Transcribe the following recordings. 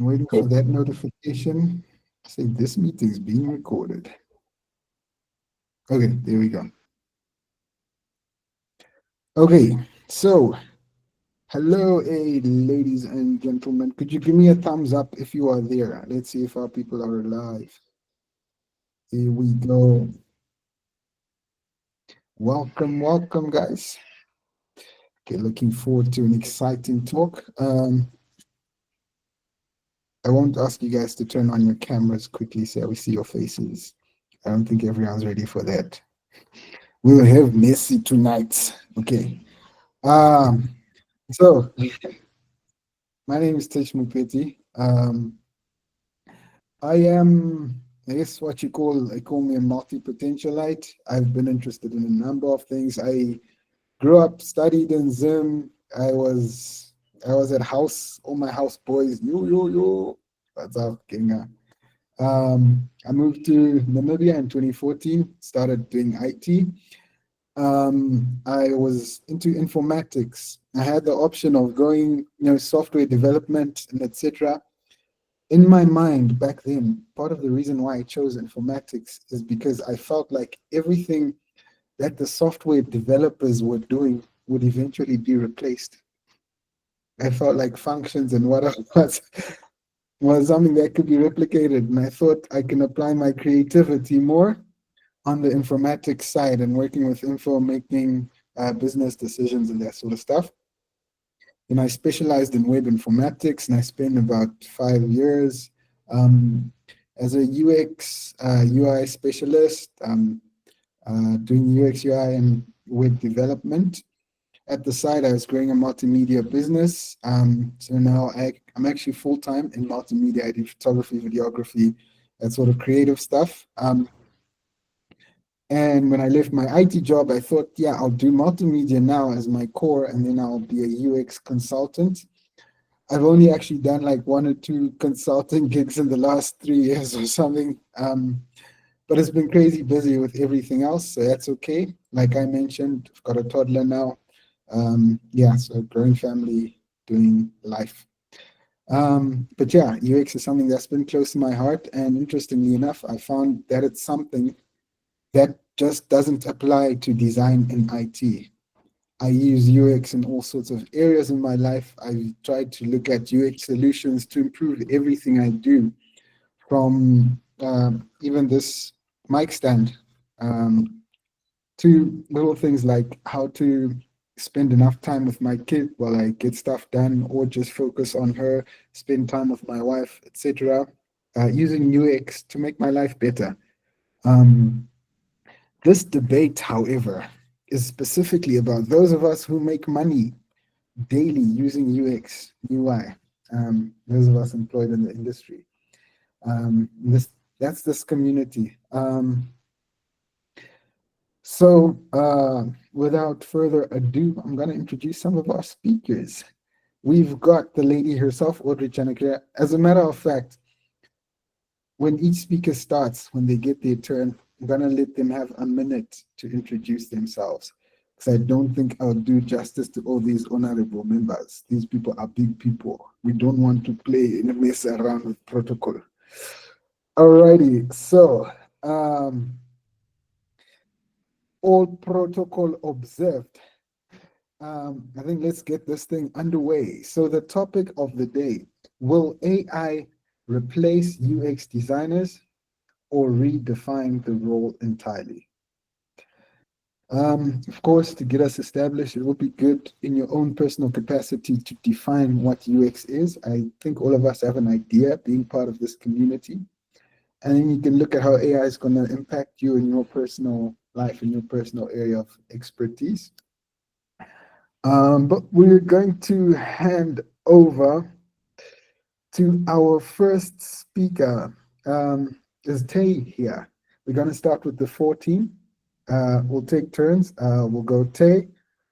I'm waiting for that notification. Say this meeting is being recorded. Okay, there we go. Okay, so hello, ladies and gentlemen. Could you give me a thumbs up if you are there? Let's see if our people are alive. Here we go. Welcome, welcome, guys. Okay, looking forward to an exciting talk. I won't ask you guys to turn on your cameras quickly so we see your faces. I don't think everyone's ready for that. We'll have Messi tonight. Okay. So my name is Tich Mupeti. I am, I guess, what you call me a multi-potentialite. I've been interested in a number of things. I grew up, studied in Zim. I was at house, all my house boys, yo. What's up, Kinga? I moved to Namibia in 2014, started doing IT. I was into informatics. I had the option of going, software development and etc. In my mind back then, part of the reason why I chose informatics is because I felt like everything that the software developers were doing would eventually be replaced. I felt like functions and what was something that could be replicated, and I thought I can apply my creativity more on the informatics side and working with info, making business decisions and that sort of stuff. And I specialized in web informatics, and I spent about 5 years um, as a UX UI specialist, doing UX UI and web development. At the side, I was growing a multimedia business. So now I'm actually full time in multimedia. I do photography, videography, that sort of creative stuff. And when I left my IT job, I thought, yeah, I'll do multimedia now as my core, and then I'll be a UX consultant. I've only actually done like one or two consulting gigs in the last 3 years or something. But it's been crazy busy with everything else, so that's okay. Like I mentioned, I've got a toddler now. Yeah, so growing family, doing life. But yeah, UX is something that's been close to my heart. And interestingly enough, I found that it's something that just doesn't apply to design in IT. I use UX in all sorts of areas in my life. I've tried to look at UX solutions to improve everything I do, from even this mic stand to little things like how to spend enough time with my kid while I get stuff done, or just focus on her, spend time with my wife, etc. Using UX to make my life better. Um, this debate, however, is specifically about those of us who make money daily using UX, UI, those of us employed in the industry. That's this community. Without further ado, I'm going to introduce some of our speakers. We've got the lady herself, Audrey Chanakya. As a matter of fact, when each speaker starts, when they get their turn, I'm going to let them have a minute to introduce themselves, because I don't think I'll do justice to all these honorable members. These people are big people. We don't want to play and mess around with protocol. Alrighty, so all protocol observed. I think let's get this thing underway. So the topic of the day: will AI replace UX designers or redefine the role entirely? Of course, to get us established, it would be good in your own personal capacity to define what UX is. I think all of us have an idea being part of this community. And then you can look at how AI is going to impact you in your personal life, in your personal area of expertise. But we're going to hand over to our first speaker. Is Tay here? We're going to start with the 14. We'll take turns. We'll go Tay.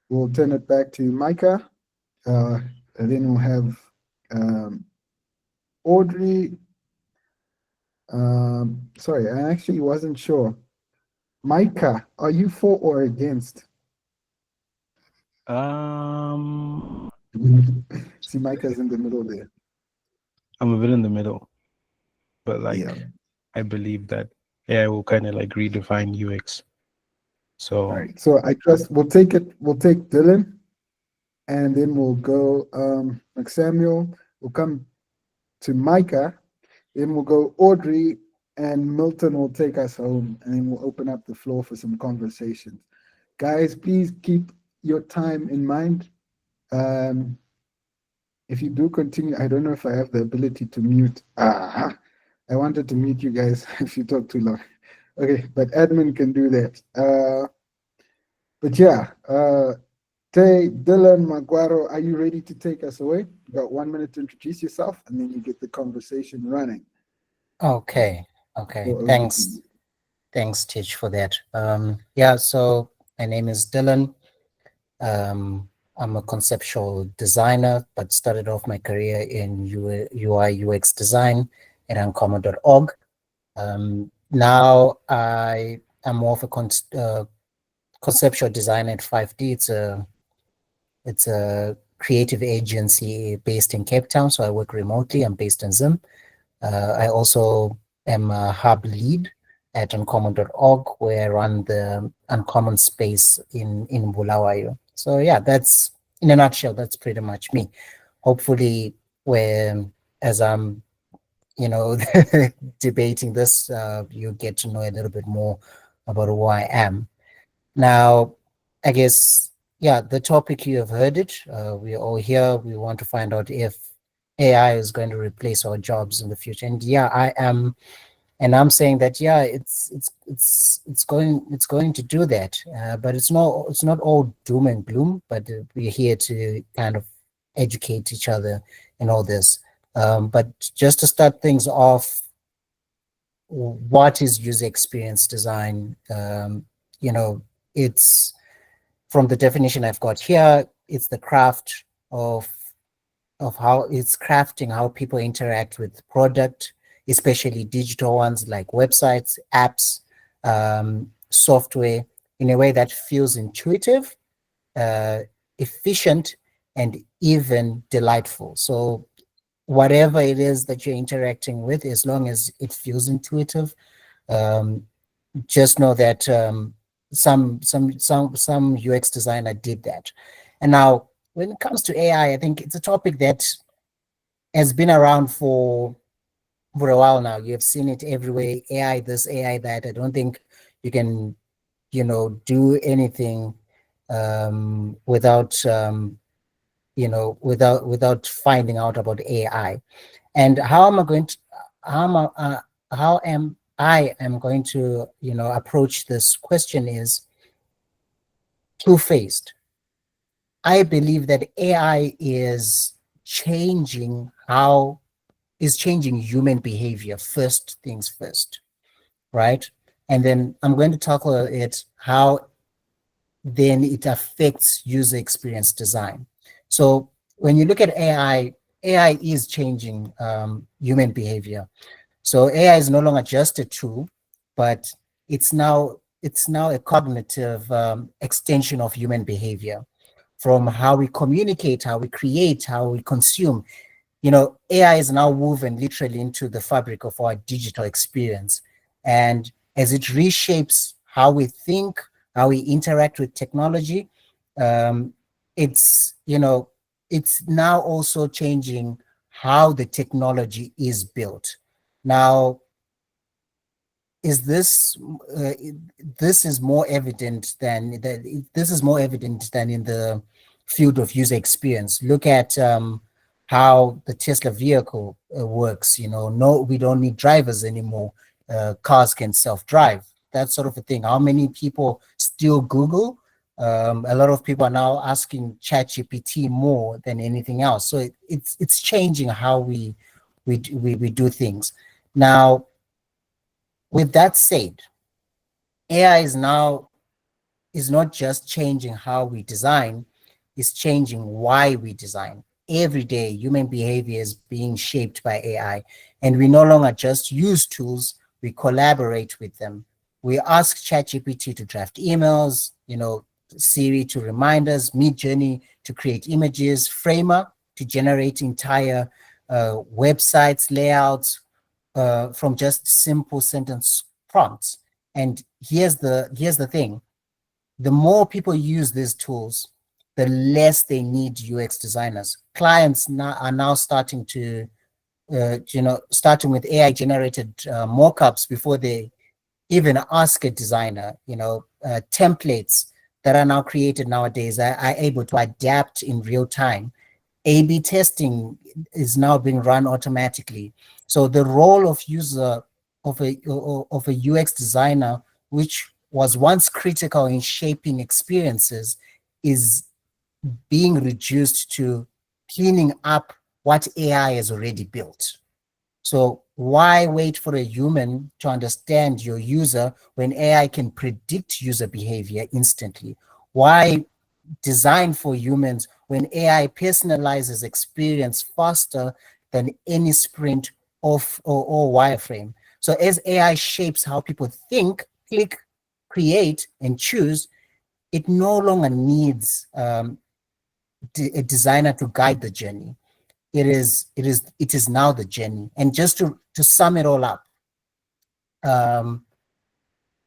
We'll turn it back to Micah. And then we'll have Audrey. Sorry, I actually wasn't sure. Micah, are you for or against? Um, See, Micah's in the middle there. I'm a bit in the middle, but Yeah. like I believe that AI will kind of like redefine UX. All So right. So I trust we'll take Dylan, and then we'll go like Samuel, we'll come to Micah, then we'll go Audrey, and Milton will take us home, and then we'll open up the floor for some conversations. Guys, please keep your time in mind. Um, if you do continue, I don't know if I have the ability to mute. I wanted to mute you guys if you talk too long. Okay, but admin can do that. But yeah, Tay, Dylan, Maguaro, are you ready to take us away? You got 1 minute to introduce yourself, and then you get the conversation running. Okay. Okay. So over to Thanks. you. Thanks, Tich, for that. Yeah, so my name is Dylan. I'm a conceptual designer, but started off my career in UI UX design at uncommon.org. Now I am more of a conceptual designer at 5D. It's a creative agency based in Cape Town, so I work remotely. I'm based in Zim. I also am a hub lead at uncommon.org, where I run the Uncommon space in Bulawayo. So yeah, that's in a nutshell, that's pretty much me. Hopefully, where as I'm, you know, debating this, you get to know a little bit more about who I am. Now, I guess, yeah, the topic, you have heard it. We're all here. We want to find out if AI is going to replace our jobs in the future. And yeah, I am, and I'm saying that yeah, it's going to do that. But it's not all doom and gloom. But we're here to kind of educate each other in all this. But just to start things off, what is user experience design? You know, it's from the definition I've got here, it's the craft of how it's crafting how people interact with product, especially digital ones like websites, apps, software, in a way that feels intuitive, uh, efficient, and even delightful. So whatever it is that you're interacting with, as long as it feels intuitive, um, just know that some UX designer did that. And now, when it comes to AI, I think it's a topic that has been around for a while now. You have seen it everywhere. AI this, AI that. I don't think you can, do anything without without finding out about AI. And how am I, how am I am going to approach this question is two-faced. I believe that AI is changing human behavior, first things first, right? And then I'm going to tackle it how then it affects user experience design. So when you look at AI is changing human behavior. So AI is no longer just a tool, but it's now a cognitive extension of human behavior, from how we communicate, how we create, how we consume. AI is now woven literally into the fabric of our digital experience. And as it reshapes how we think, how we interact with technology, um, it's now also changing how the technology is built. Now, is uh, this is more evident than that this is more evident than in the field of user experience. Look at how the Tesla vehicle works. No, we don't need drivers anymore. Cars can self-drive, that sort of a thing. How many people still Google? A lot of people are now asking ChatGPT more than anything else. So it's changing how we do things. Now, with that said, AI is not just changing how we design, it's changing why we design. Every day, human behavior is being shaped by AI, and we no longer just use tools, we collaborate with them. We ask ChatGPT to draft emails, Siri to remind us, Midjourney to create images, Framer to generate entire websites, layouts, from just simple sentence prompts. And here's the thing: the more people use these tools, the less they need UX designers. Clients are now starting to, starting with AI generated mockups before they even ask a designer. Templates that are now created nowadays are able to adapt in real time. A/B testing is now being run automatically. So the role of a UX designer, which was once critical in shaping experiences, is being reduced to cleaning up what AI has already built. So why wait for a human to understand your user when AI can predict user behavior instantly? Why design for humans when AI personalizes experience faster than any sprint or wireframe? So as AI shapes how people think, click, create, and choose, it no longer needs a designer to guide the journey. It is now the journey. And just to sum it all up,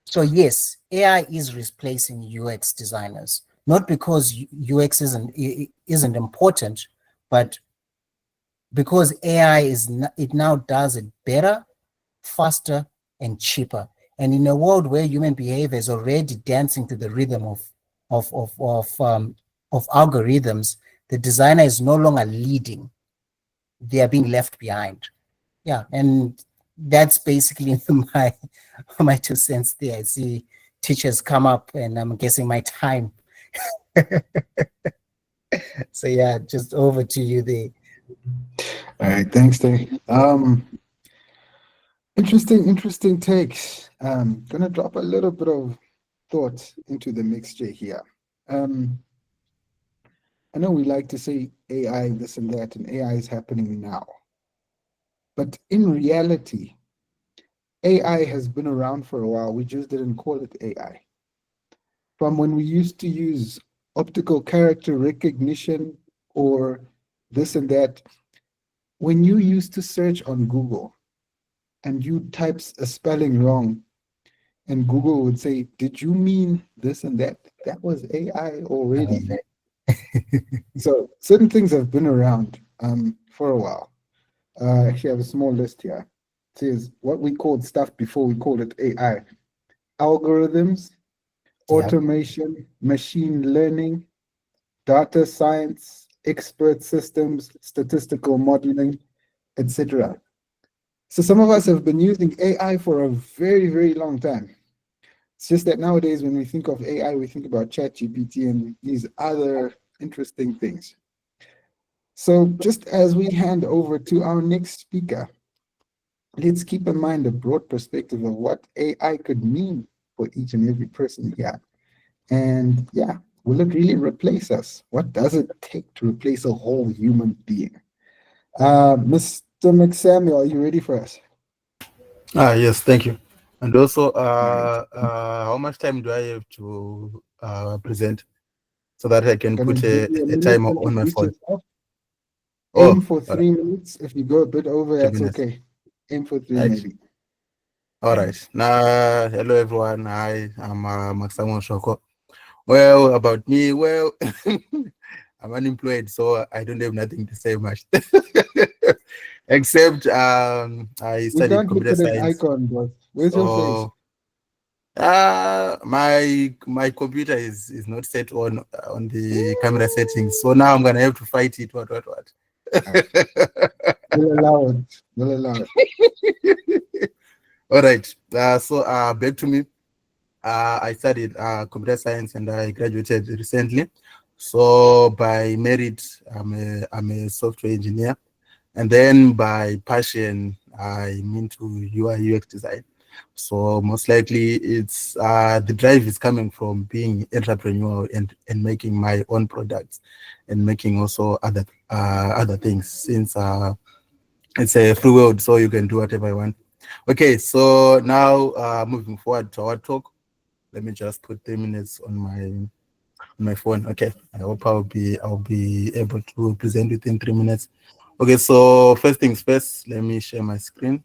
so yes, AI is replacing UX designers, not because UX isn't important, but because AI it now does it better, faster, and cheaper. And in a world where human behavior is already dancing to the rhythm of algorithms, the designer is no longer leading; they are being left behind. Yeah, and that's basically my 2 cents there. I see teachers come up, and I'm guessing my time. So yeah, just over to you there. All right, thanks, Tay. Interesting takes. Gonna drop a little bit of thought into the mixture here. Um, I know we like to say AI, this and that, and AI is happening now. But in reality, AI has been around for a while. We just didn't call it AI. From when we used to use optical character recognition or this and that, when you used to search on Google and you types a spelling wrong, and Google would say, "Did you mean this and that?" That was AI already. So certain things have been around for a while. Actually, I have a small list here. It says what we called stuff before we called it AI: algorithms, automation, machine learning, data science, expert systems, statistical modeling, etc. So some of us have been using AI for a very, very long time. It's just that nowadays, when we think of AI, we think about ChatGPT and these other interesting things. So just as we hand over to our next speaker, let's keep in mind a broad perspective of what AI could mean for each and every person here. And yeah, will it really replace us? What does it take to replace a whole human being? Mr. McSamuel, are you ready for us? Yes, thank you. And also, Right. how much time do I have to present so that I can Gonna put give you a a minute timer to on my introduce phone? yourself. Oh, Aim for 3 minutes. If you go a bit over, 3 that's minutes. okay. Aim for three, Right. maybe. All right. Now, hello everyone. Hi, I'm Maxamo Shoko. Well, about me, well, I'm unemployed, so I don't have nothing to say much. Except I We studied can't look computer at an science. icon, boss. Where's your face? So my computer is not set on the camera settings. So now I'm gonna have to fight it. What? We'll allow it. We'll allow it. All right. So back to me. I studied computer science and I graduated recently. So by merit, I'm a software engineer, and then by passion, I'm into UI UX design. So most likely, it's the drive is coming from being entrepreneurial and making my own products, and making also other things, since it's a free world, so you can do whatever you want. Okay, so now moving forward to our talk. Let me just put 3 minutes on my phone. Okay, I hope I'll be able to present within 3 minutes. Okay, so first things first, let me share my screen.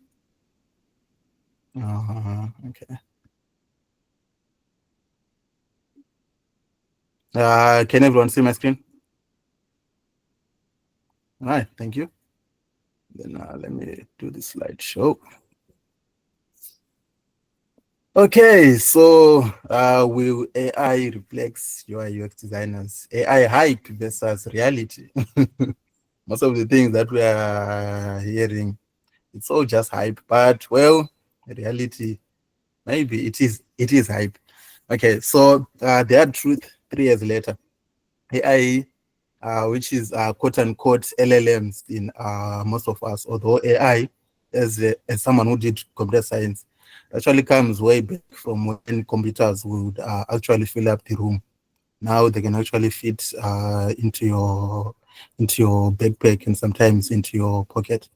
Okay. Can everyone see my screen? All right, thank you. Then let me do the slideshow. Okay, so will AI replace your UX designers? AI hype versus reality. Most of the things that we are hearing, it's all just hype, but well, reality, maybe it is hype. Okay, so the hard truth 3 years later, AI, which is quote unquote LLMs in most of us, although AI, as someone who did computer science, actually comes way back from when computers would actually fill up the room. Now they can actually fit into your backpack and sometimes into your pocket.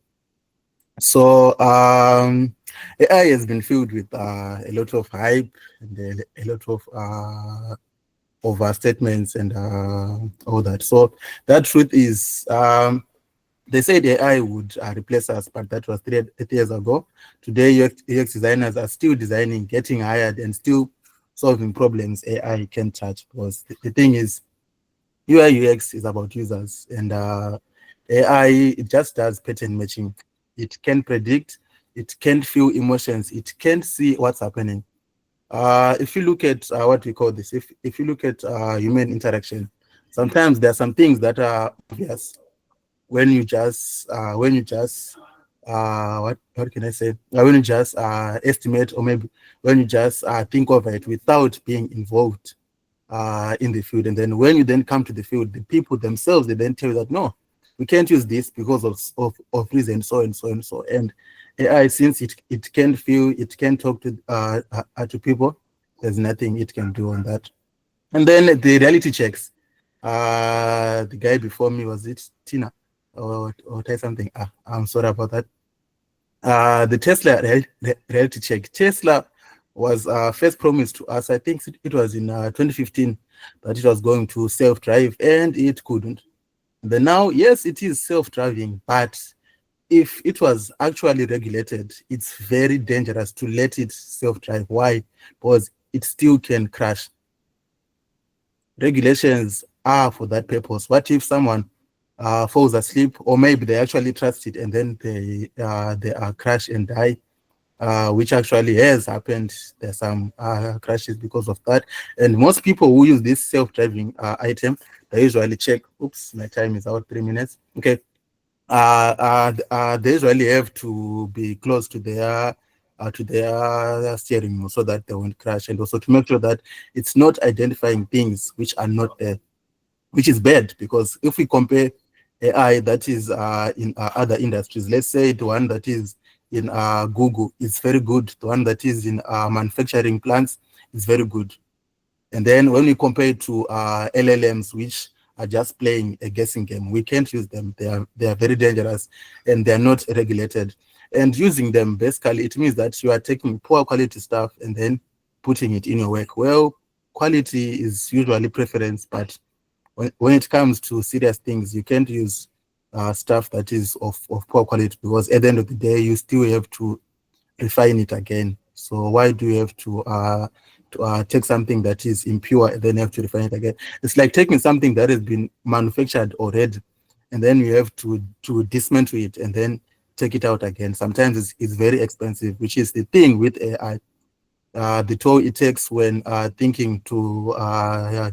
So AI has been filled with a lot of hype and a lot of overstatements and all that. So that truth is, they said AI would replace us, but that was 3 years ago. Today, UX designers are still designing, getting hired, and still solving problems AI can't touch. Because the thing is, UI UX is about users, and AI, it just does pattern matching. It can predict, it can feel emotions, it can see what's happening. If you look at what we call this, if you look at human interaction, sometimes there are some things that are obvious when you just what can I say? When you just estimate, or maybe when you just think of it without being involved in the field, and then when you then come to the field, the people themselves, they then tell you that no, we can't use this because of reason so and so and so. And AI, since it can feel, it can talk to people, there's nothing it can do on that. And then the reality checks. The guy before me, was it Tina or try something? I'm sorry about that. The Tesla reality check. Tesla was first promised to us, I think it was in 2015, that it was going to self-drive, and it couldn't. Then now, yes, it is self-driving, but if it was actually regulated, it's very dangerous to let it self-drive. Why? Because it still can crash. Regulations are for that purpose. What if someone falls asleep, or maybe they actually trust it and then they crash and die, which actually has happened. There's some crashes because of that. And most people who use this self-driving item, they usually check, oops, my time is out, 3 minutes. Okay. They usually have to be close to their steering wheel so that they won't crash, and also to make sure that it's not identifying things which are not there, which is bad. Because if we compare AI that is in other industries, let's say the one that is in Google is very good, the one that is in manufacturing plants is very good. And then when we compare it to LLMs, which are just playing a guessing game, we can't use them. They are very dangerous, and they are not regulated. And using them, basically, it means that you are taking poor quality stuff and then putting it in your work. Well, quality is usually preference, but when it comes to serious things, you can't use stuff that is of poor quality, because at the end of the day, you still have to refine it again. So why do you have to take something that is impure and then have to refine it again? It's like taking something that has been manufactured already, and then you have to dismantle it and then take it out again. Sometimes it's very expensive, which is the thing with AI. The toll it takes when thinking to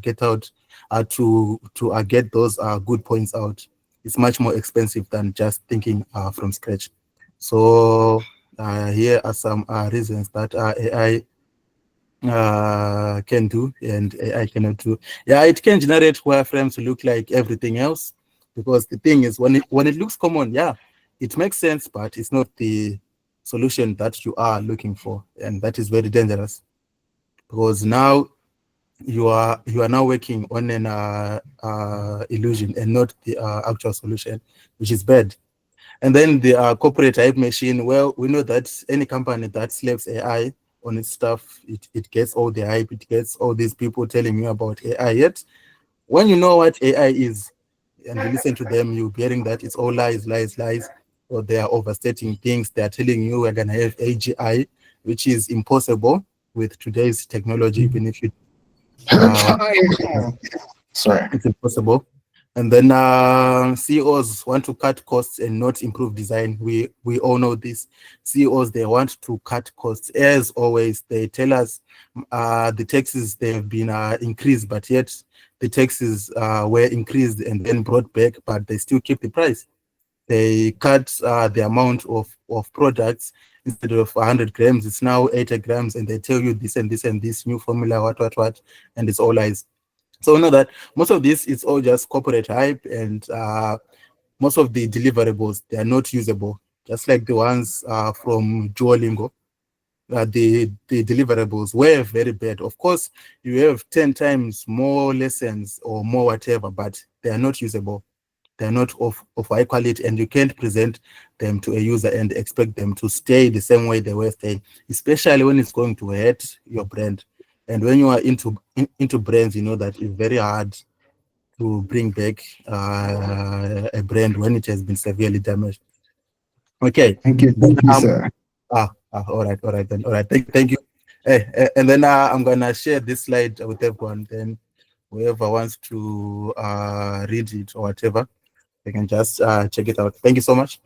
get out to get those good points out, it's much more expensive than just thinking from scratch. So here are some reasons that AI can do and AI cannot do. Yeah, it can generate wireframes to look like everything else, because the thing is, when it looks common, yeah, it makes sense, but it's not the solution that you are looking for, and that is very dangerous, because now you are now working on an illusion and not the actual solution, which is bad. And then the corporate hype machine. Well, we know that any company that slaps AI on its stuff, it gets all the hype, it gets all these people telling you about AI. Yet, when you know what AI is, and you listen to them, you're hearing that it's all lies, lies, lies, or they are overstating things. They are telling you we're gonna have AGI, which is impossible with today's technology. Even if you Sorry. it's impossible. And then CEOs want to cut costs and not improve design. We all know this. CEOs, they want to cut costs. As always, they tell us the taxes, they have been increased, but yet the taxes were increased and then brought back, but they still keep the price. They cut the amount of products. Instead of 100 grams, it's now 80 grams, and they tell you this and this and this new formula, what, and it's all lies. So we know that most of this is all just corporate hype, and most of the deliverables, they are not usable. Just like the ones from Duolingo, the deliverables were very bad. Of course, you have 10 times more lessons or more whatever, but they are not usable. They're not of high quality, and you can't present them to a user and expect them to stay the same way they were staying, especially when it's going to hurt your brand. And when you are into brands, you know that it's very hard to bring back a brand when it has been severely damaged. Okay. Thank you, sir. All right then. All right, thank you. And then I'm gonna share this slide with everyone. Then whoever wants to read it or whatever, they can just check it out. Thank you so much.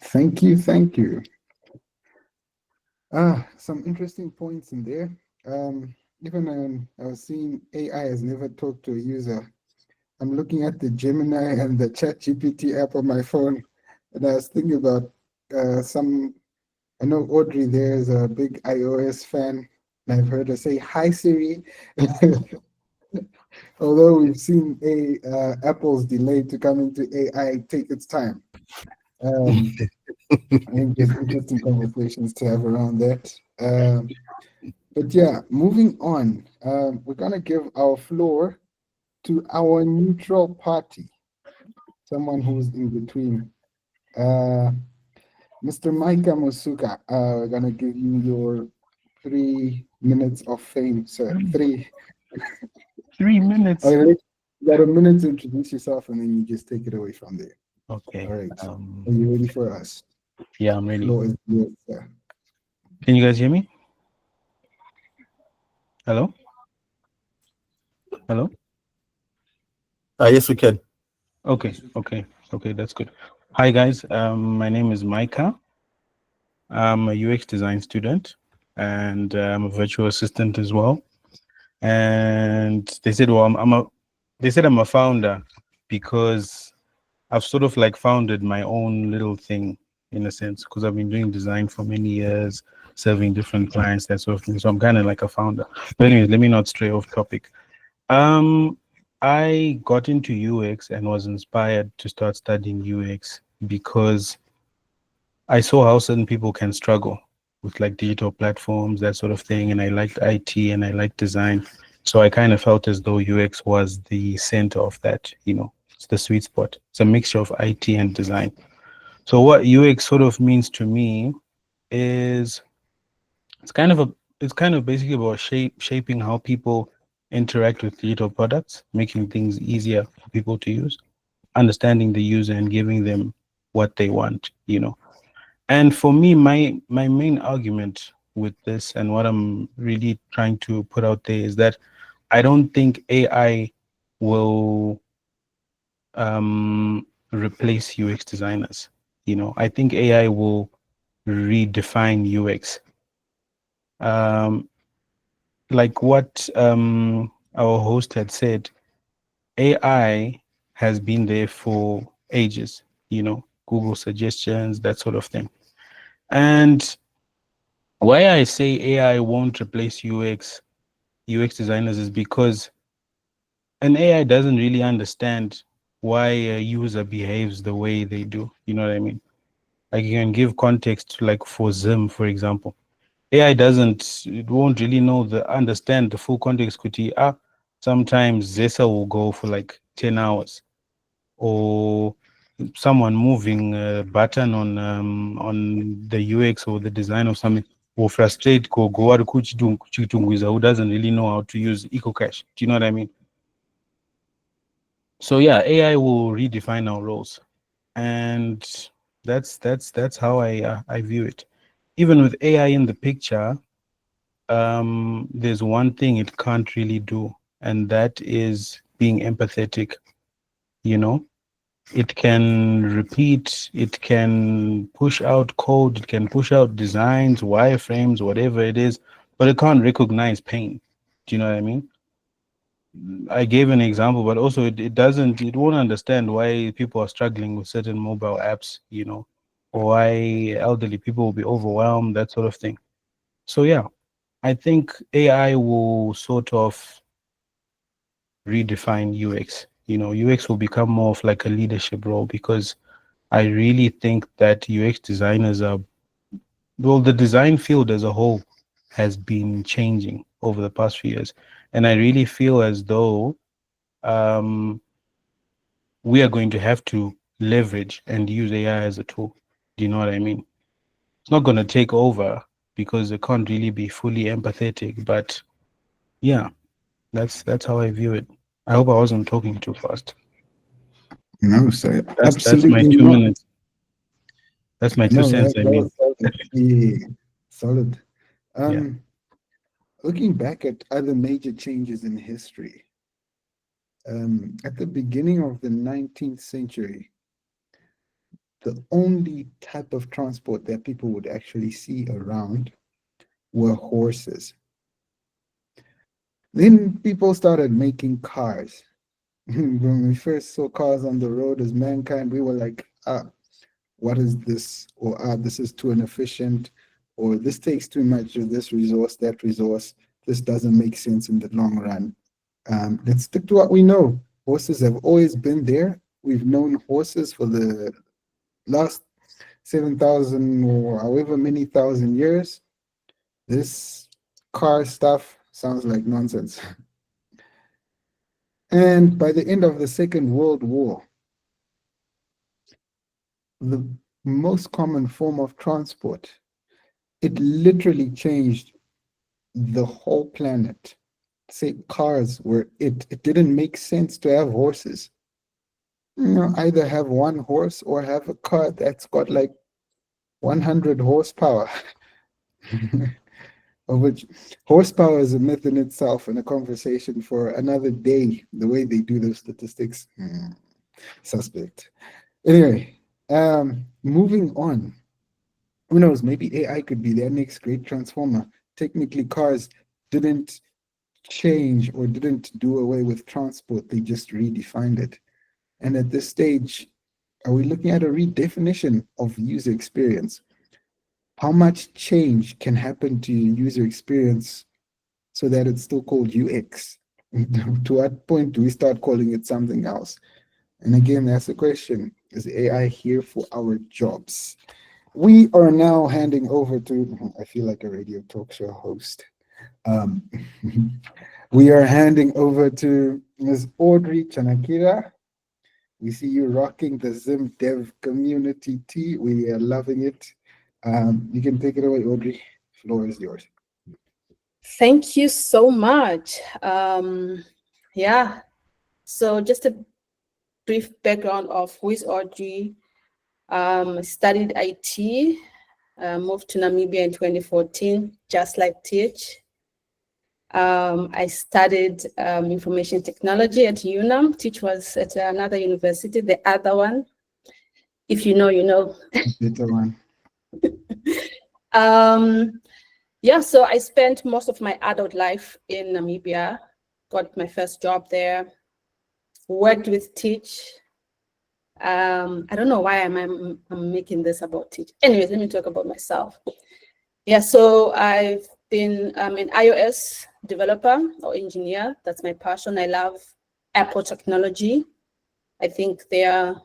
Thank you. Some interesting points in there. Even when I was seeing AI has never talked to a user, I'm looking at the Gemini and the ChatGPT app on my phone, and I was thinking about I know Audrey there is a big iOS fan, and I've heard her say, "Hi Siri." Although we've seen Apple's delay to come into AI take its time. I think there's interesting conversations to have around that. But yeah, moving on, we're going to give our floor to our neutral party, someone who's in between. Mr. Micah Musuka, we're going to give you your 3 minutes of fame, sir. 3 minutes. You got a minute to introduce yourself, and then you just take it away from there. Okay. All right. Are you ready for us? Yeah, I'm ready. Floor is yours, sir. Can you guys hear me? Hello? Yes, we can. Okay, that's good. Hi guys, my name is Micah. I'm a UX design student, and I'm a virtual assistant as well. And they said, well, I'm a founder because I've sort of like founded my own little thing in a sense, because I've been doing design for many years, serving different clients, that sort of thing. So I'm kind of like a founder. But anyways, let me not stray off topic. I got into UX and was inspired to start studying UX because I saw how certain people can struggle with like digital platforms, that sort of thing. And I liked IT and I liked design. So I kind of felt as though UX was the center of that, it's the sweet spot. It's a mixture of IT and design. So what UX sort of means to me is it's kind of basically about shaping how people interact with digital products, making things easier for people to use, understanding the user and giving them what they want, And for me, my main argument with this and what I'm really trying to put out there is that I don't think AI will replace UX designers. I think AI will redefine UX. Like what our host had said, AI has been there for ages, Google suggestions, that sort of thing. And why I say AI won't replace UX designers is because an AI doesn't really understand why a user behaves the way they do. You know what I mean? Like you can give context, like for Zim, for example. AI it won't really understand the full context. Sometimes Zesa will go for like 10 hours, or someone moving a button on the UX or the design of something will frustrate who doesn't really know how to use EcoCache. Do you know what I mean? So yeah, AI will redefine our roles, and that's how I view it. Even with AI in the picture, there's one thing it can't really do, and that is being empathetic. You know, it can repeat, it can push out code, it can push out designs, wireframes, whatever it is, but it can't recognize pain. Do you know what I mean? I gave an example, but also it won't understand why people are struggling with certain mobile apps, or why elderly people will be overwhelmed, that sort of thing. So yeah, I think AI will sort of redefine UX. UX will become more of like a leadership role, because I really think that UX designers are, well, the design field as a whole has been changing over the past few years. And I really feel as though um, we are going to have to leverage and use AI as a tool. Do you know what I mean? It's not going to take over because it can't really be fully empathetic. But yeah, that's how I view it. I hope I wasn't talking too fast. No, sir, That's my absolutely two not. minutes. That's my two No, cents. I that mean, was solid. Yeah, solid. yeah. Looking back at other major changes in history, at the beginning of the 19th century, the only type of transport that people would actually see around were horses. Then people started making cars. When we first saw cars on the road as mankind, we were like, what is this? Or this is too inefficient, or this takes too much of this resource, that resource. This doesn't make sense in the long run. Let's stick to what we know. Horses have always been there. We've known horses for the last 7,000 or however many thousand years. This car stuff sounds like nonsense. And by the end of the Second World War, the most common form of transport, it literally changed the whole planet. Say cars were it. It didn't make sense to have horses. Either have one horse or have a car that's got like 100 horsepower. Of which horsepower is a myth in itself and a conversation for another day. The way they do those statistics, suspect. Anyway, moving on. Who knows? Maybe AI could be their next great transformer. Technically, cars didn't change or didn't do away with transport. They just redefined it. And at this stage, are we looking at a redefinition of user experience? How much change can happen to user experience so that it's still called UX? To what point do we start calling it something else? And again, that's the question. Is AI here for our jobs? We are now handing over to, I feel like a radio talk show host. We are handing over to Ms. Audrey Chanakira. We see you rocking the Zim Dev community tee. We are loving it. You can take it away, Audrey. Floor is yours. Thank you so much. Yeah, so just a brief background of who is Audrey. Studied IT, moved to Namibia in 2014, just like Tich. I studied information technology at UNAM. Tich was at another university, the other one. If you know, you know. Better one. Yeah, so I spent most of my adult life in Namibia, got my first job there, worked with Tich. I don't know why I'm making this about Tich. Anyways, let me talk about myself. Yeah, so I've been an iOS developer or engineer. That's my passion. I love Apple technology. I think they are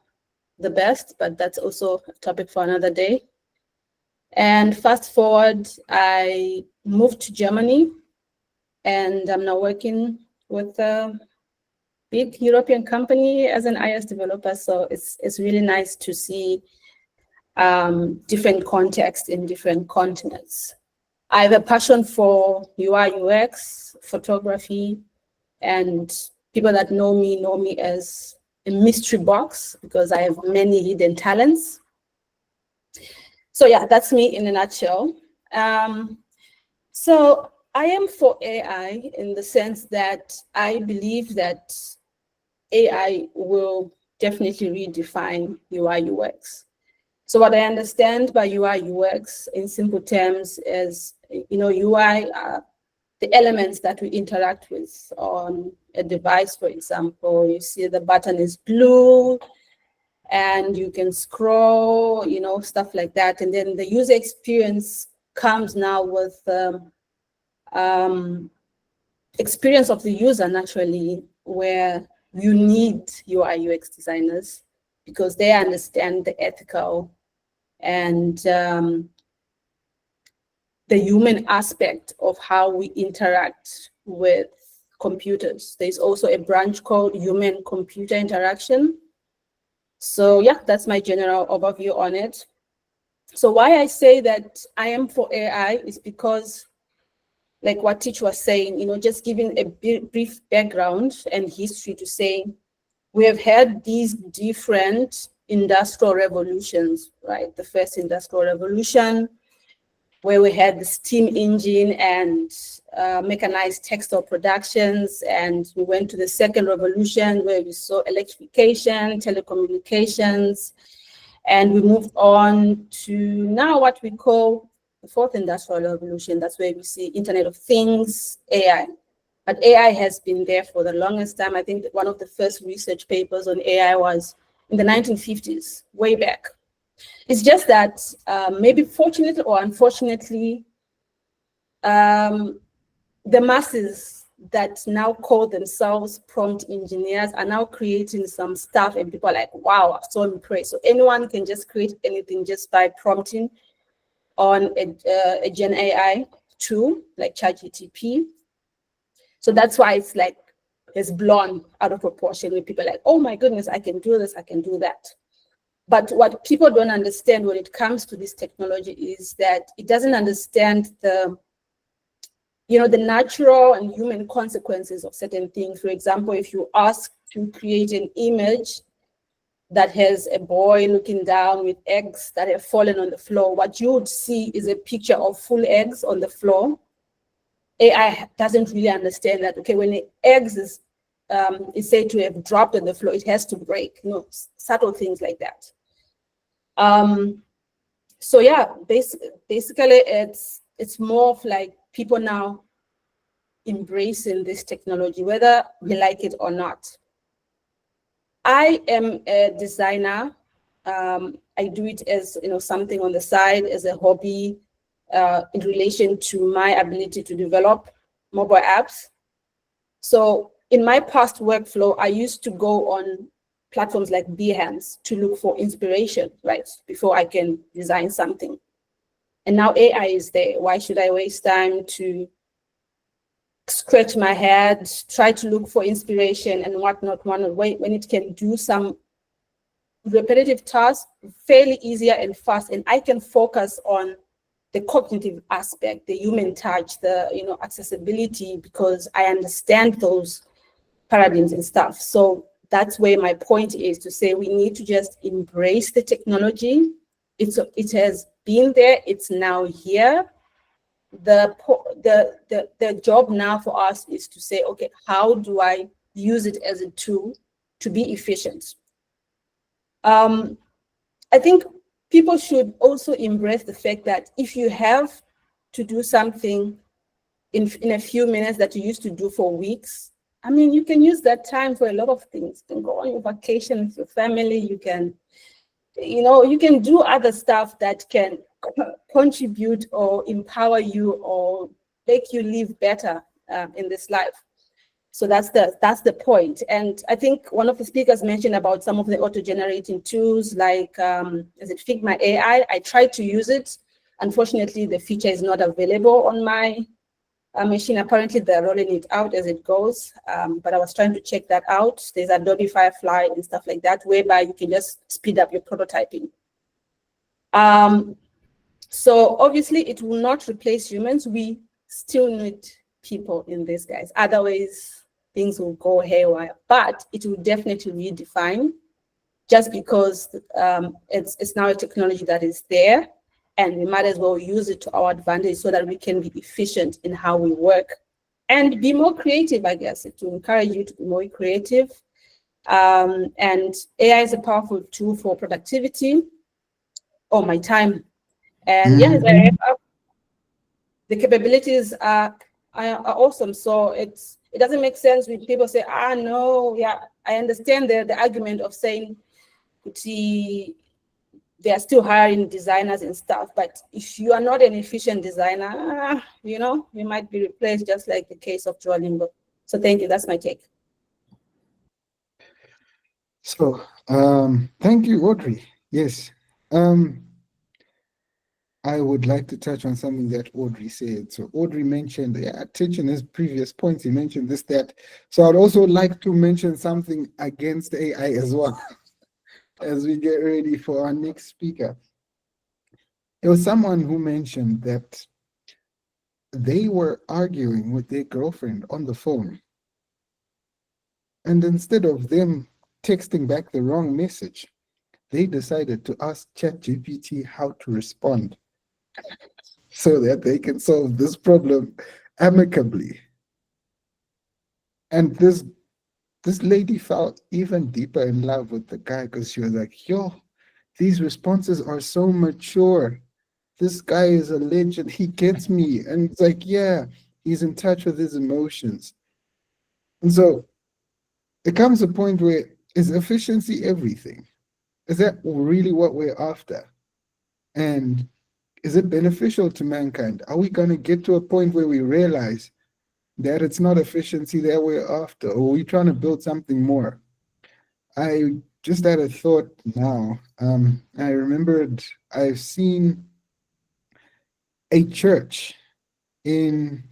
the best, but that's also a topic for another day. And fast forward, I moved to Germany, and I'm now working with a big European company as an iOS developer. So it's really nice to see different contexts in different continents. I have a passion for UI, UX, photography, and people that know me as a mystery box because I have many hidden talents. So yeah, that's me in a nutshell. So I am for AI in the sense that I believe that AI will definitely redefine UI UX. So what I understand by UI UX in simple terms is, UI are the elements that we interact with on a device. For example, you see the button is blue and you can scroll, stuff like that. And then the user experience comes now with experience of the user naturally, where you need UI UX designers because they understand the ethical and the human aspect of how we interact with computers. There's also a branch called human-computer interaction. So yeah, that's my general overview on it. So why I say that I am for AI is because, like what Tich was saying, just giving a brief background and history to say, we have had these different industrial revolutions, right? The first industrial revolution, where we had the steam engine and mechanized textile productions. And we went to the second revolution where we saw electrification, telecommunications, and we moved on to now what we call the fourth industrial revolution. That's where we see Internet of Things, AI. But AI has been there for the longest time. I think that one of the first research papers on AI was in the 1950s, way back. It's just that maybe fortunately or unfortunately, the masses that now call themselves prompt engineers are now creating some stuff and people are like, wow, I'm so impressed. So anyone can just create anything just by prompting on a Gen AI tool like ChatGPT. So that's why it's like, it's blown out of proportion with people like, oh my goodness, I can do this, I can do that. But what people don't understand when it comes to this technology is that it doesn't understand the natural and human consequences of certain things. For example, if you ask to create an image that has a boy looking down with eggs that have fallen on the floor, what you would see is a picture of full eggs on the floor. AI doesn't really understand that, okay, when the eggs is said to have dropped on the floor, it has to break, subtle things like that. So yeah, basically it's more of like people now embracing this technology, whether we like it or not. I am a designer. I do it as something on the side, as a hobby, in relation to my ability to develop mobile apps. So in my past workflow, I used to go on platforms like Behance to look for inspiration, right, before I can design something. And now AI is there. Why should I waste time to scratch my head, try to look for inspiration and whatnot when it can do some repetitive tasks fairly easier and fast, and I can focus on the cognitive aspect, the human touch, the accessibility, because I understand those paradigms and stuff. So that's where my point is, to say we need to just embrace the technology. It has been there, it's now here. The job now for us is to say, okay, how do I use it as a tool to be efficient? I think people should also embrace the fact that if you have to do something in a few minutes that you used to do for weeks, I mean, you can use that time for a lot of things. You can go on your vacation with your family. You can, you can do other stuff that can contribute or empower you or make you live better in this life. So that's the point. And I think one of the speakers mentioned about some of the auto-generating tools, like is it Figma AI? I tried to use it. Unfortunately, the feature is not available on my machine. Apparently, they're rolling it out as it goes. But I was trying to check that out. There's Adobe Firefly and stuff like that, whereby you can just speed up your prototyping. So obviously, it will not replace humans. We still need people in this, guys. Otherwise, things will go haywire, but it will definitely redefine, just because it's now a technology that is there, and we might as well use it to our advantage so that we can be efficient in how we work and be more creative, I guess. It will encourage you to be more creative. And AI is a powerful tool for productivity or my time. And yeah, the capabilities are awesome. So it doesn't make sense when people say, no, yeah, I understand the argument of saying they are still hiring designers and stuff, but if you are not an efficient designer, you might be replaced, just like the case of Duolingo. So thank you, that's my take. So, thank you, Audrey. Yes. I would like to touch on something that Audrey said. So Audrey mentioned, Tich in his previous points, he mentioned this, that. So I'd also like to mention something against AI as well, as we get ready for our next speaker. There was someone who mentioned that they were arguing with their girlfriend on the phone. And instead of them texting back the wrong message, they decided to ask ChatGPT how to respond so that they can solve this problem amicably. And this lady fell even deeper in love with the guy, because she was like, yo, these responses are so mature. This guy is a legend. He gets me. And it's like, yeah, he's in touch with his emotions. And so it comes a point where, is efficiency everything? Is that really what we're after? And is it beneficial to mankind? Are we going to get to a point where we realize that it's not efficiency that we're after, or are we trying to build something more? I just had a thought now. I remembered I've seen a church in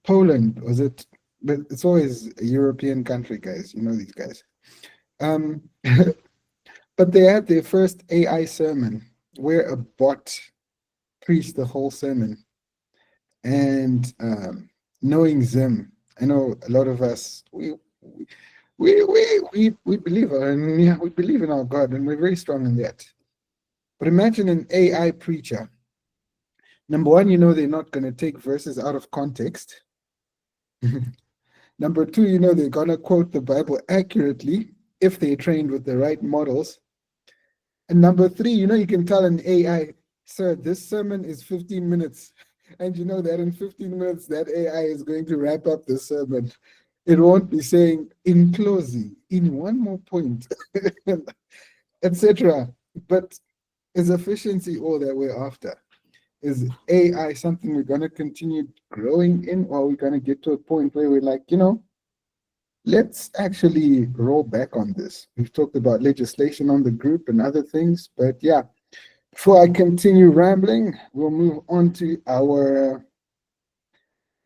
Poland. Was it? But it's always a European country, guys. You know these guys. But they had their first AI sermon where a bot preached the whole sermon. And knowing Zim, I know a lot of us, we believe we believe in our God, and we're very strong in that. But imagine an AI preacher. Number one, they're not going to take verses out of context. Number two, they're going to quote the Bible accurately if they're trained with the right models. And number three, you can tell an AI, sir, this sermon is 15 minutes. And you know that in 15 minutes, that AI is going to wrap up the sermon. It won't be saying, in closing, in one more point, etc. But is efficiency all that we're after? Is AI something we're going to continue growing in, or are we going to get to a point where we're like, let's actually roll back on this? We've talked about legislation on the group and other things, but yeah. Before I continue rambling, we'll move on to our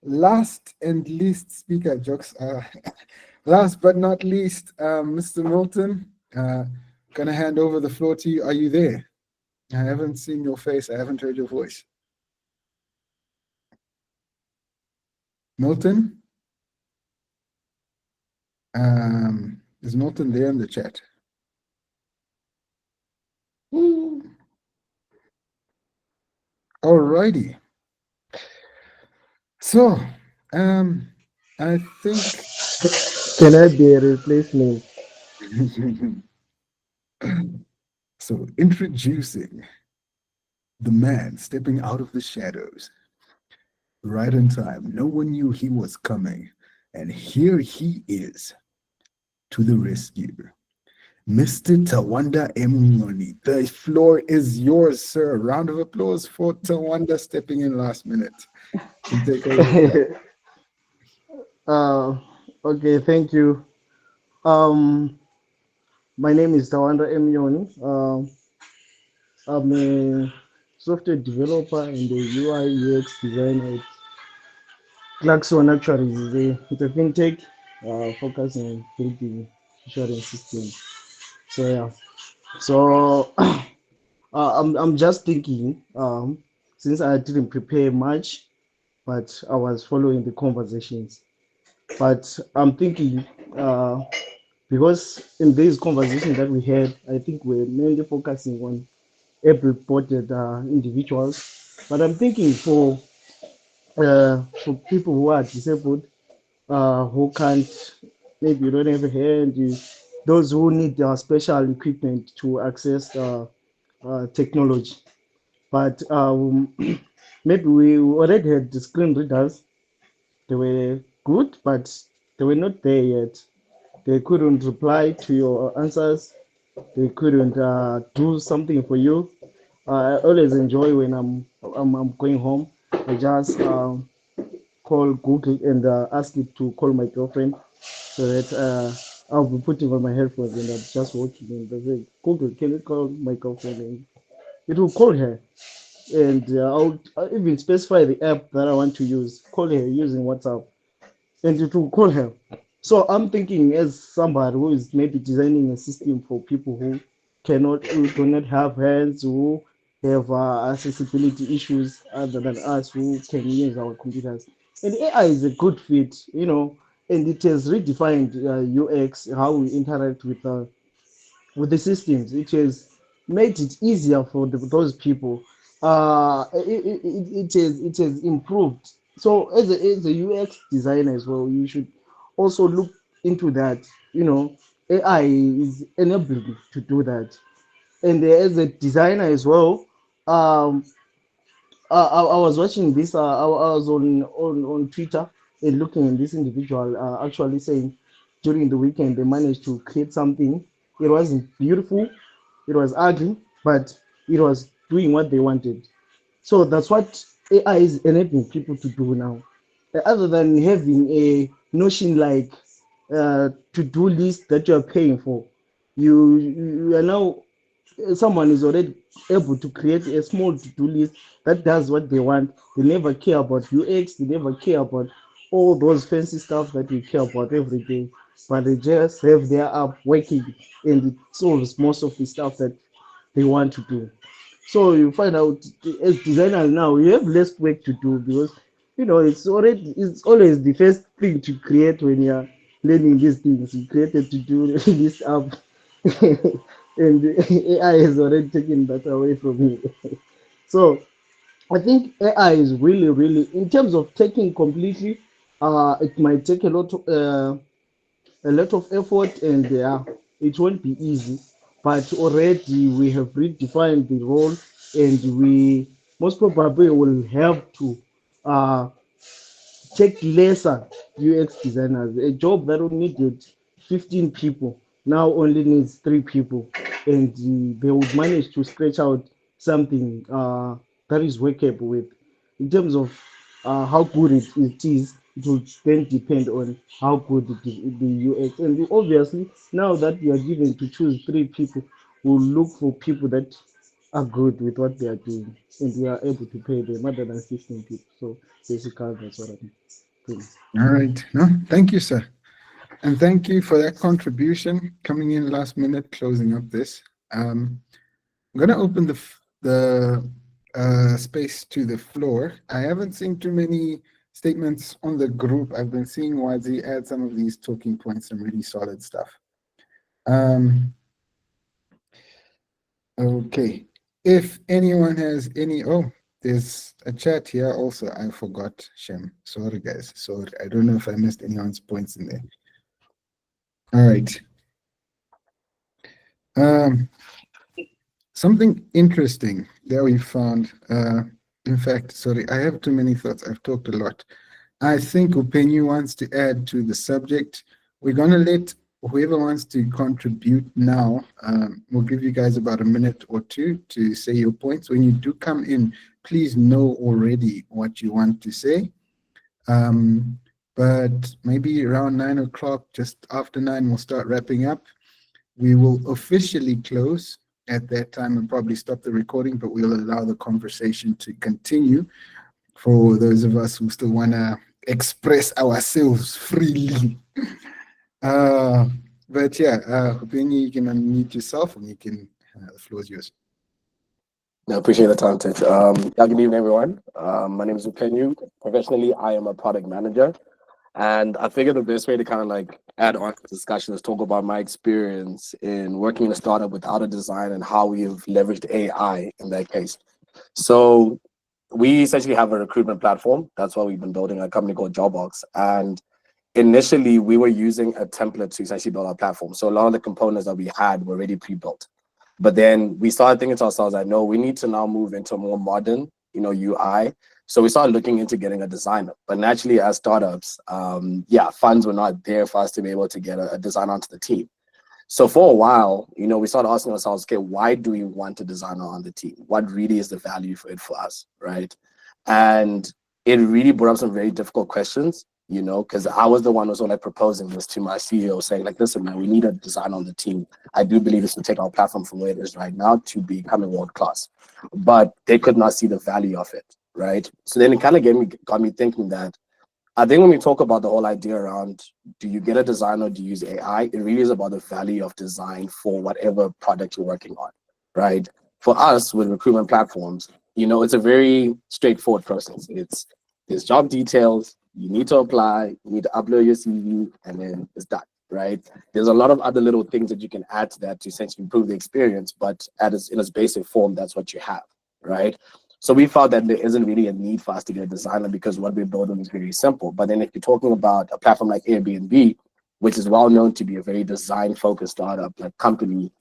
last and least speaker, jokes. Last but not least, Mr. Milton, gonna hand over the floor to you. Are you there? I haven't seen your face. I haven't heard your voice. Milton? Is Milton there in the chat? Ooh. Alrighty. So, I think. Can I be a replacement? So, introducing the man stepping out of the shadows, right in time. No one knew he was coming, and here he is to the rescue. Mr. Tawanda Emnyoni, the floor is yours, sir. Round of applause for Tawanda stepping in last minute. Take over. Okay, thank you. My name is Tawanda Emnyoni. I'm a software developer and a UI UX designer at Clarkson. Actually, it's a fintech focusing on building insurance systems. So yeah, so I'm just thinking, since I didn't prepare much, but I was following the conversations. But I'm thinking, because in these conversations that we had, I think we're mainly focusing on able-bodied individuals. But I'm thinking for people who are disabled, who can't, maybe you don't have a hand, those who need special equipment to access technology. But maybe we already had the screen readers. They were good, but they were not there yet. They couldn't reply to your answers. They couldn't do something for you. I always enjoy when I'm going home. I just call Google and ask it to call my girlfriend so that I'll be putting on my headphones and I'm just watching and they say, Google, can you call my girlfriend? And it will call her. And I'll even specify the app that I want to use. Call her using WhatsApp and it will call her. So I'm thinking, as somebody who is maybe designing a system for people who who do not have hands, who have accessibility issues other than us who can use our computers. And AI is a good fit, and it has redefined UX, how we interact with the systems. It has made it easier for those people. It has improved. So as a UX designer as well, you should also look into that. AI is enabling to do that. And as a designer as well, um, I was watching this. I was on Twitter and looking at this individual actually saying during the weekend they managed to create something. It wasn't beautiful, it was ugly, but it was doing what they wanted. So that's what AI is enabling people to do now. Other than having a notion like to-do list that you are paying for, you are now someone is already able to create a small to-do list that does what they want. They never care about UX, they never care about all those fancy stuff that we care about every day, but they just have their app working and it solves most of the stuff that they want to do. So you find out as designers now you have less work to do because it's always the first thing to create when you're learning these things. You created to do this app and AI has already taken that away from you. So I think AI is really, really in terms of taking completely, it might take a lot of effort and it won't be easy, but already we have redefined the role and we most probably will have to uh, take lesser UX designers. A job that needed 15 people now only needs 3 people, and they would manage to stretch out something that is workable with. In terms of how good it is, it will then depend on how good the UX. And obviously, now that you are given to choose 3 people, we'll look for people that are good with what they are doing, and we are able to pay them other than 15 people. So basically, that's what I'm doing. All right. No, thank you, sir. And thank you for that contribution coming in last minute, closing up this. I'm going to open the space to the floor. I haven't seen too many statements on the group. I've been seeing YZ add some of these talking points, some really solid stuff. Okay. If anyone has any, there's a chat here also. I forgot, Shem. Sorry, guys. Sorry. I don't know if I missed anyone's points in there. All right. Something interesting that we found, in fact, sorry, I have too many thoughts. I've talked a lot. I think Upenyu wants to add to the subject. We're going to let whoever wants to contribute now, we'll give you guys about a minute or two to say your points. When you do come in, please know already what you want to say. But maybe around 9 o'clock, just after 9, we'll start wrapping up. We will officially close at that time and probably stop the recording, but we'll allow the conversation to continue for those of us who still want to express ourselves freely. But yeah, Upenyu, you can unmute yourself and you can, the floor is yours. I appreciate the time, Tich. Good evening, everyone. My name is Upenyu. Professionally, I am a product manager And I figured the best way to kind of like add on to the discussion is talk about my experience in working in a startup without a design and how we've leveraged AI in that case. So we essentially have a recruitment platform. That's why we've been building a company called Jobbox. And initially we were using a template to essentially build our platform. So a lot of the components that we had were already pre-built. But then we started thinking to ourselves, I know we need to now move into a more modern, UI. So we started looking into getting a designer. But naturally, as startups, funds were not there for us to be able to get a designer onto the team. So for a while, we started asking ourselves, okay, why do we want a designer on the team? What really is the value for it for us, right? And it really brought up some very difficult questions, because I was the one who was like proposing this to my CEO, saying like, listen, man, we need a designer on the team. I do believe this will take our platform from where it is right now to becoming world class. But they could not see the value of it, right? So then it kind of got me thinking that I think when we talk about the whole idea around, do you get a designer or do you use AI? It really is about the value of design for whatever product you're working on, right? For us with recruitment platforms, it's a very straightforward process. There's job details, you need to apply, you need to upload your CV, and then it's done, right? There's a lot of other little things that you can add to that to essentially improve the experience, but in its basic form, that's what you have, right? So we found that there isn't really a need for us to get a designer because what we're building is very simple. But then if you're talking about a platform like Airbnb, which is well known to be a very design-focused startup like company,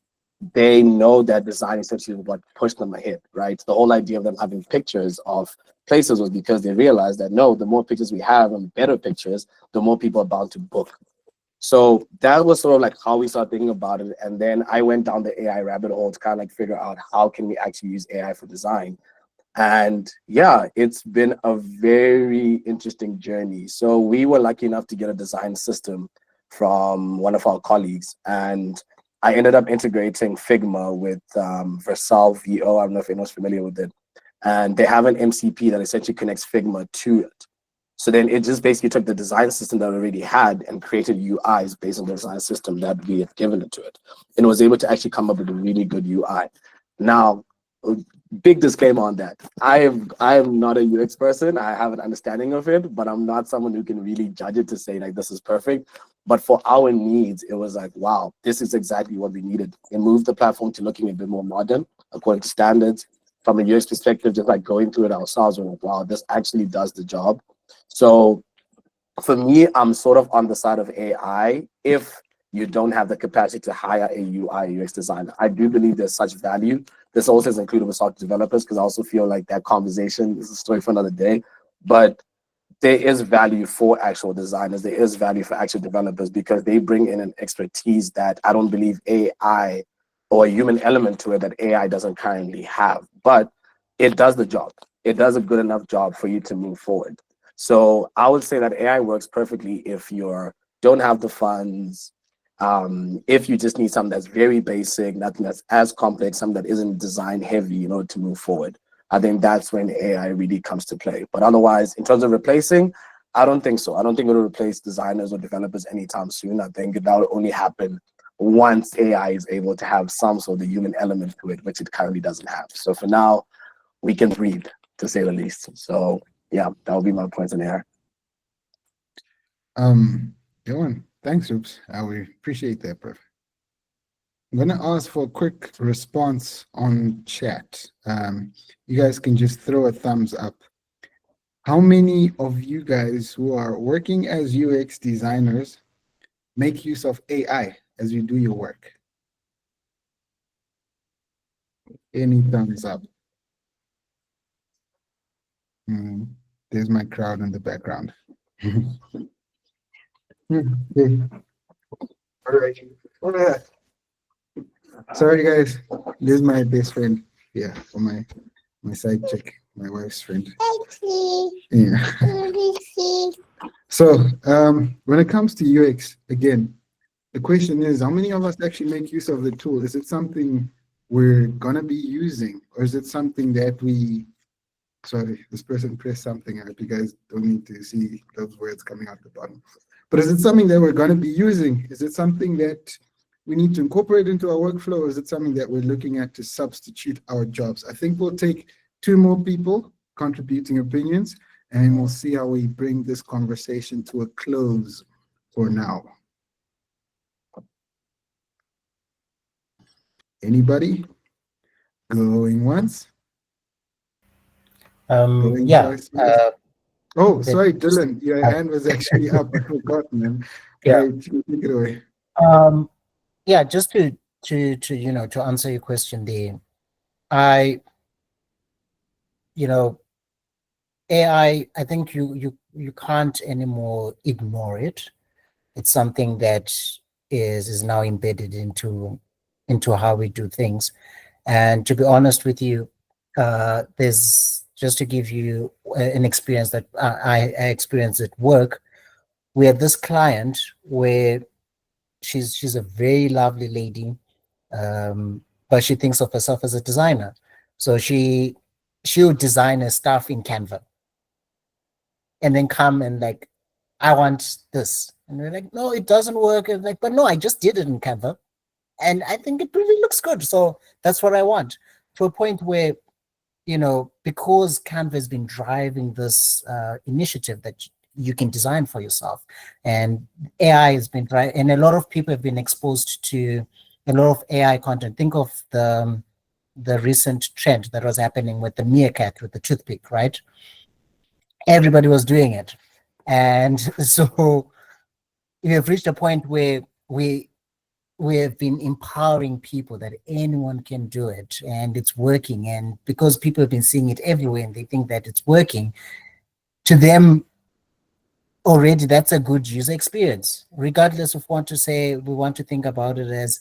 they know that design essentially is what pushed them ahead, right? The whole idea of them having pictures of places was because they realized that no, the more pictures we have and better pictures, the more people are bound to book. So that was sort of like how we started thinking about it. And then I went down the AI rabbit hole to kind of like figure out how can we actually use AI for design. And yeah, it's been a very interesting journey. So we were lucky enough to get a design system from one of our colleagues. And I ended up integrating Figma with Vercel VO. I don't know if anyone's familiar with it. And they have an MCP that essentially connects Figma to it. So then it just basically took the design system that we already had and created UIs based on the design system that we had given it to it. And it was able to actually come up with a really good UI. Now, big disclaimer on that. I am not a UX person. I have an understanding of it, but I'm not someone who can really judge it to say like this is perfect. But for our needs, it was like, wow, this is exactly what we needed. It moved the platform to looking a bit more modern, according to standards. From a UX perspective, just like going through it ourselves, we're like, wow, this actually does the job. So for me, I'm sort of on the side of AI if you don't have the capacity to hire a UI UX designer. I do believe there's such value. This also is included with software developers because I also feel like that conversation is a story for another day. But there is value for actual designers. There is value for actual developers because they bring in an expertise that I don't believe AI or a human element to it that AI doesn't currently have. But it does the job. It does a good enough job for you to move forward. So I would say that AI works perfectly if you don't have the funds, if you just need something that's very basic, nothing that's as complex, something that isn't design heavy in order to move forward. I think that's when AI really comes to play. But otherwise, in terms of replacing, I don't think so. I don't think it'll replace designers or developers anytime soon. I think that will only happen once AI is able to have some sort of human element to it, which it currently doesn't have. So for now, we can breathe, to say the least. So yeah, that would be my points in there. Dylan, thanks, Oops. We appreciate that, bro. I'm going to ask for a quick response on chat. You guys can just throw a thumbs up. How many of you guys who are working as UX designers make use of AI as you do your work? Any thumbs up? There's my crowd in the background. Okay. All right. Sorry, guys. This is my best friend. Yeah, for my side chick, my wife's friend. Yeah. So, when it comes to UX, again, the question is, how many of us actually make use of the tool? Is it something we're gonna be using, or is it something that sorry, this person pressed something. I hope you guys don't need to see those words coming out the bottom. But is it something that we're going to be using? Is it something that we need to incorporate into our workflow, or is it something that we're looking at to substitute our jobs? I think we'll take 2 more people contributing opinions, and we'll see how we bring this conversation to a close for now. Anybody? Going once? Going Yeah. twice? Oh, the- sorry, Dylan, your hand was actually up. I forgot, man. Yeah. Right, take it away. Yeah, just to to answer your question there, I AI, I think you can't anymore ignore it. It's something that is now embedded into how we do things. And to be honest with you, there's just to give you an experience that I experienced at work. We had this client where she's a very lovely lady, but she thinks of herself as a designer. So she'll design her stuff in Canva and then come and like, I want this. And we're like, no, it doesn't work. And like, but no, I just did it in Canva. And I think it really looks good. So that's what I want. To a point where, because Canva has been driving this initiative that you can design for yourself, and AI has been driving, and a lot of people have been exposed to a lot of AI content. Think of the recent trend that was happening with the meerkat with the toothpick, right? Everybody was doing it. And so we have reached a point where we have been empowering people that anyone can do it and it's working. And because people have been seeing it everywhere and they think that it's working, to them already that's a good user experience, regardless of what to say. We want to think about it as,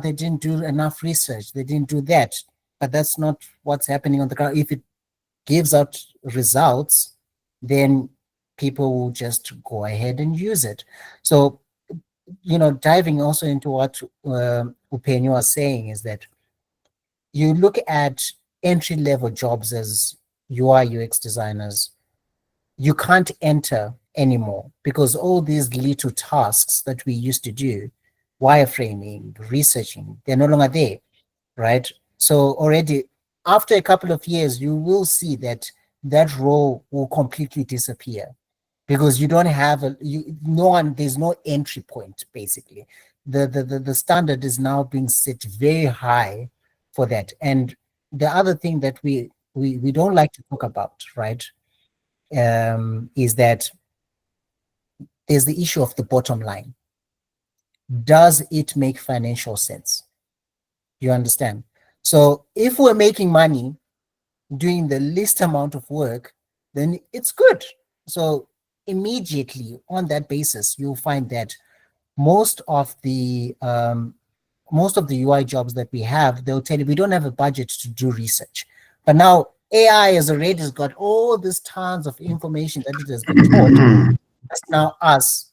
they didn't do enough research, they didn't do that. But that's not what's happening on the ground. If it gives out results, then people will just go ahead and use it. So, diving also into what Upenyo was saying is that you look at entry-level jobs as UI UX designers, you can't enter anymore because all these little tasks that we used to do, wireframing, researching, they're no longer there, right? So already after a couple of years, you will see that that role will completely disappear because you don't have there's no entry point. Basically, the standard is now being set very high for that. And the other thing that we don't like to talk about, right, is that there's the issue of the bottom line. Does it make financial sense? You understand? So if we're making money doing the least amount of work, then it's good. So immediately on that basis, you'll find that most of the UI jobs that we have, they'll tell you we don't have a budget to do research. But now AI has already got all this tons of information that it has been taught. That's now us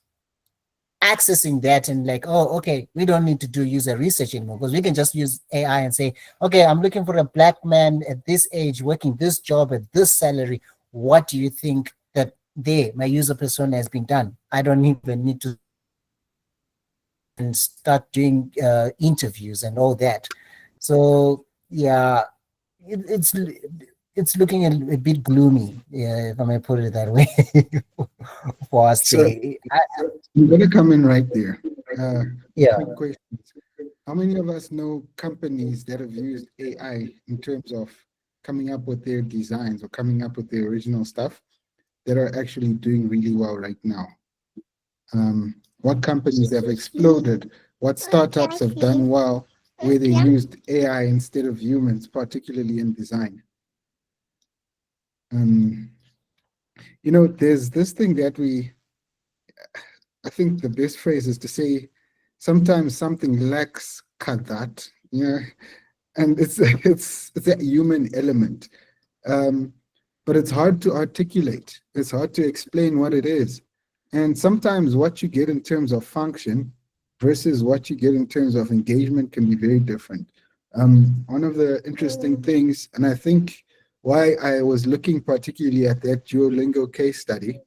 accessing that and like, oh, okay, we don't need to do user research anymore because we can just use AI and say, okay, I'm looking for a black man at this age working this job at this salary. What do you think that my user persona has been done? I don't even need to and start doing interviews and all that. So yeah, it's looking a bit gloomy, if I may put it that way, for us. So I'm going to come in right there. Yeah. Quick questions. How many of us know companies that have used AI in terms of coming up with their designs or coming up with their original stuff that are actually doing really well right now? What companies have exploded? What startups have done well where they used AI instead of humans, particularly in design? There's this thing that I think the best phrase is to say, sometimes something lacks kadat, and it's a human element. But it's hard to articulate. It's hard to explain what it is. And sometimes what you get in terms of function versus what you get in terms of engagement can be very different. One of the interesting things, and I think why I was looking particularly at that Duolingo case study,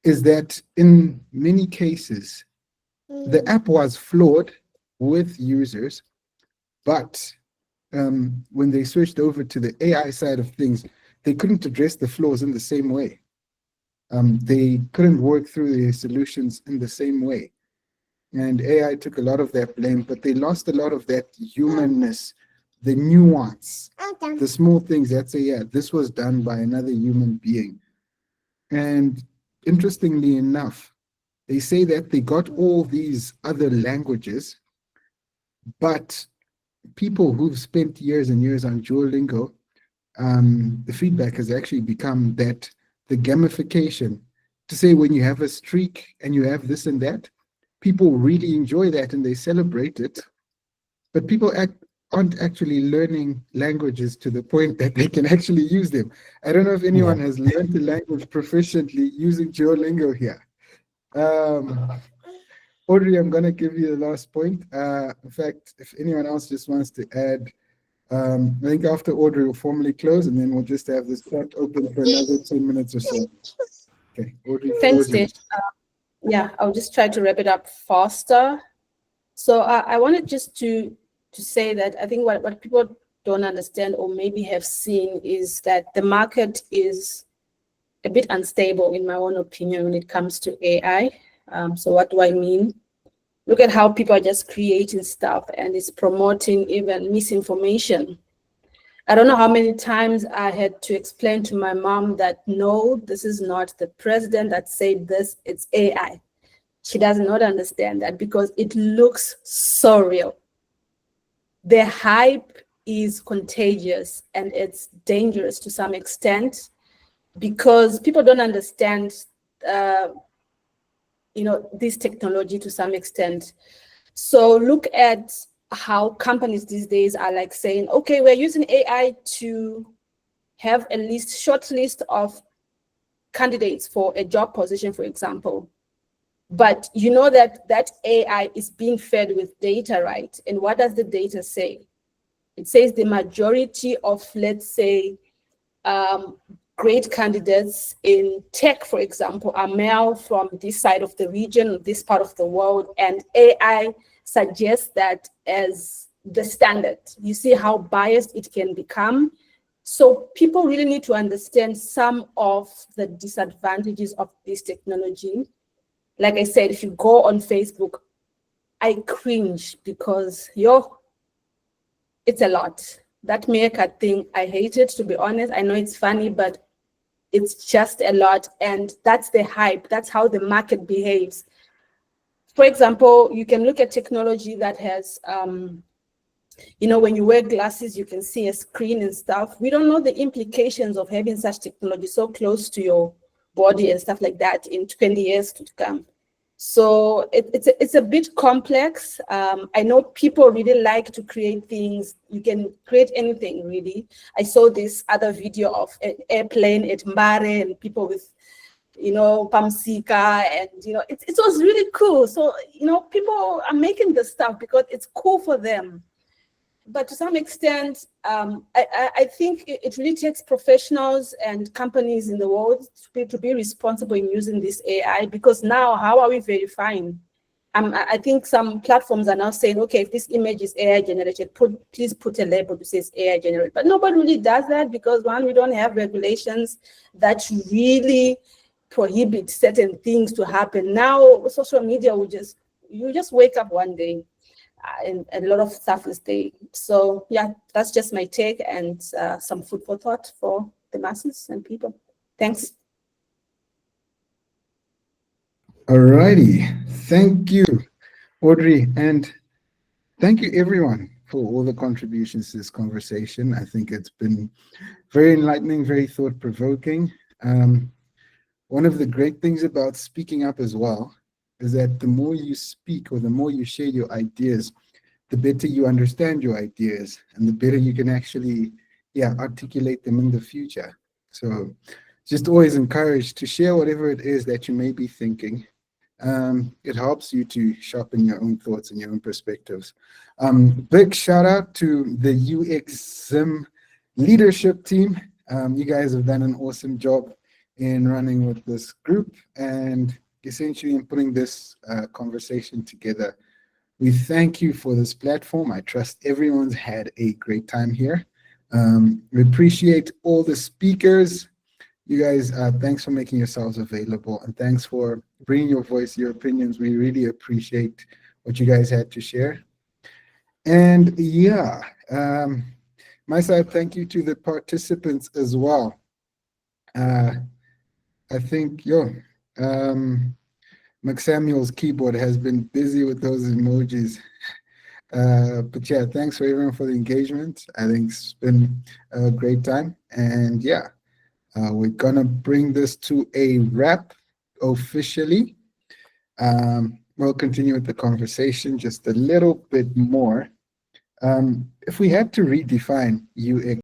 is that in many cases, the app was flawed with users, but when they switched over to the AI side of things, they couldn't address the flaws in the same way. They couldn't work through the solutions in the same way. And AI took a lot of that blame, but they lost a lot of that humanness, the nuance, the small things that say, yeah, this was done by another human being. And interestingly enough, they say that they got all these other languages, but people who've spent years and years on Duolingo, the feedback has actually become that the gamification, to say when you have a streak and you have this and that, people really enjoy that and they celebrate it, but people aren't actually learning languages to the point that they can actually use them. I don't know if anyone has learned the language proficiently using Duolingo here. Audrey, I'm going to give you the last point. In fact, if anyone else just wants to add, I think after Audrey will formally close, and then we'll just have this chat open for another 10 minutes or so. Okay, Audrey. Thanks, Tich. Yeah, I'll just try to wrap it up faster. So I wanted just to say that I think what people don't understand or maybe have seen is that the market is a bit unstable, in my own opinion, when it comes to AI. So what do I mean? Look at how people are just creating stuff and it's promoting even misinformation. I don't know how many times I had to explain to my mom that, no, this is not the president that said this, it's AI. She does not understand that because it looks so real. The hype is contagious and it's dangerous to some extent because people don't understand this technology to some extent. So look at how companies these days are like saying, okay, we're using AI to have a short list of candidates for a job position, for example. But you know that AI is being fed with data, right? And what does the data say? It says the majority of, let's say, great candidates in tech, for example, are male from this side of the region, this part of the world, and AI suggests that as the standard. You see how biased it can become. So people really need to understand some of the disadvantages of this technology. Like I said, if you go on Facebook, I cringe because, it's a lot. That meerkat thing, I hate it, to be honest. I know it's funny, but it's just a lot. And that's the hype. That's how the market behaves. For example, you can look at technology that has, when you wear glasses, you can see a screen and stuff. We don't know the implications of having such technology so close to your body and stuff like that in 20 years to come. So it's a bit complex. I know people really like to create things. You can create anything, really. I saw this other video of an airplane at Mbare and people with, Pamsika, and, it was really cool. So, people are making this stuff because it's cool for them. But to some extent, I think it really takes professionals and companies in the world to be responsible in using this AI, because now, how are we verifying? I think some platforms are now saying, okay, if this image is AI generated, please put a label that says AI generated. But nobody really does that because, one, we don't have regulations that really prohibit certain things to happen. Now, social media you just wake up one day. And a lot of stuff is there. So yeah, that's just my take and some food for thought for the masses and people. Thanks. Alrighty, thank you, Audrey, and thank you everyone for all the contributions to this conversation. I think it's been very enlightening, very thought-provoking. One of the great things about speaking up as well is that the more you speak or the more you share your ideas, the better you understand your ideas and the better you can actually articulate them in the future. So just always encouraged to share whatever it is that you may be thinking. It helps you to sharpen your own thoughts and your own perspectives. Big shout out to the UX Zim leadership team. You guys have done an awesome job in running with this group and essentially in putting this conversation together. We thank you for this platform. I trust everyone's had a great time here. We appreciate all the speakers. You guys, thanks for making yourselves available, and thanks for bringing your voice, your opinions. We really appreciate what you guys had to share. And yeah, my side, thank you to the participants as well. I think, McSamuel's keyboard has been busy with those emojis. But yeah, thanks for everyone for the engagement. I think it's been a great time. And yeah, we're gonna bring this to a wrap officially. We'll continue with the conversation just a little bit more. If we had to redefine UX